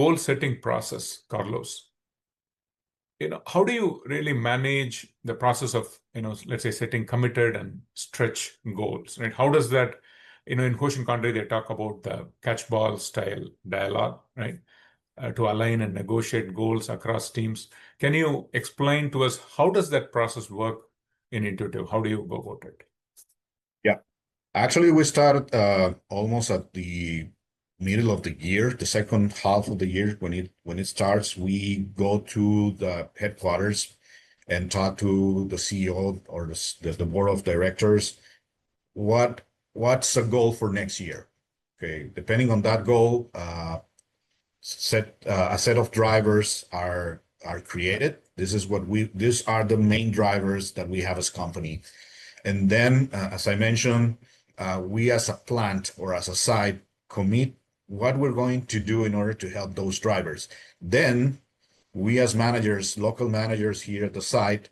goal setting process, Carlos, how do you really manage the process of, let's say setting committed and stretch goals, right? How does that, in Hoshin Kanri, they talk about the catchball style dialogue, right? To align and negotiate goals across teams. Can you explain to us how does that process work in Intuitive? How do you go about it? Yeah, actually, we started almost at the middle of the year, the second half of the year. When it starts, we go to the headquarters and talk to the CEO or the board of directors. What's the goal for next year? Okay, depending on that goal, a set of drivers are created. These are the main drivers that we have as company. And then, as I mentioned, we as a plant or as a site commit what we're going to do in order to help those drivers. Then we as managers, local managers here at the site,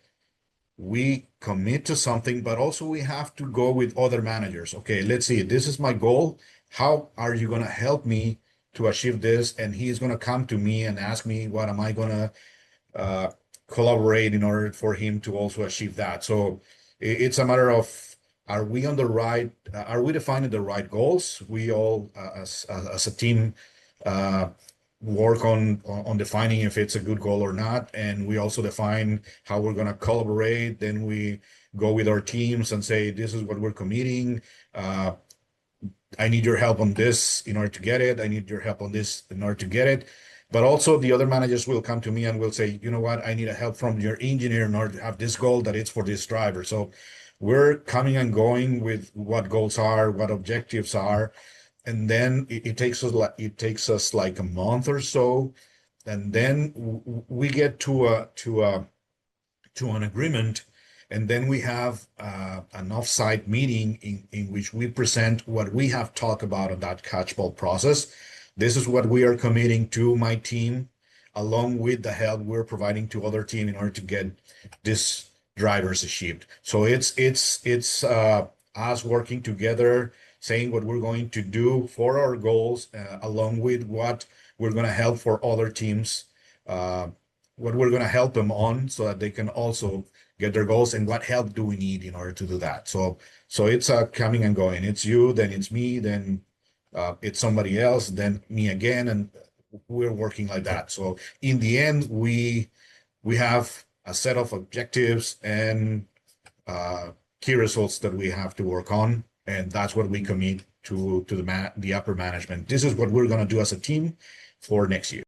we commit to something, but also we have to go with other managers. Okay, let's see, this is my goal. How are you going to help me to achieve this? And he's going to come to me and ask me, what am I going to collaborate in order for him to also achieve that? So it's a matter of, are we defining the right goals? We all, as a team, work on defining if it's a good goal or not. And we also define how we're going to collaborate. Then we go with our teams and say, this is what we're committing. I need your help on this in order to get it. I need your help on this in order to get it. But also the other managers will come to me and will say, you know what, I need a help from your engineer in order to have this goal that it's for this driver. So we're coming and going with what goals are, what objectives are. And then it takes us like a month or so. And then we get to an agreement. And then we have an off-site meeting in which we present what we have talked about on that catchball process. This is what we are committing to my team, along with the help we're providing to other team in order to get this drivers achieved. So it's us working together, saying what we're going to do for our goals, along with what we're going to help for other teams, what we're going to help them on so that they can also get their goals, and what help do we need in order to do that. So it's coming and going. It's you, then it's me, then it's somebody else, then me again, and we're working like that. So in the end, we have a set of objectives and key results that we have to work on, and that's what we commit to the upper management. This is what we're going to do as a team for next year.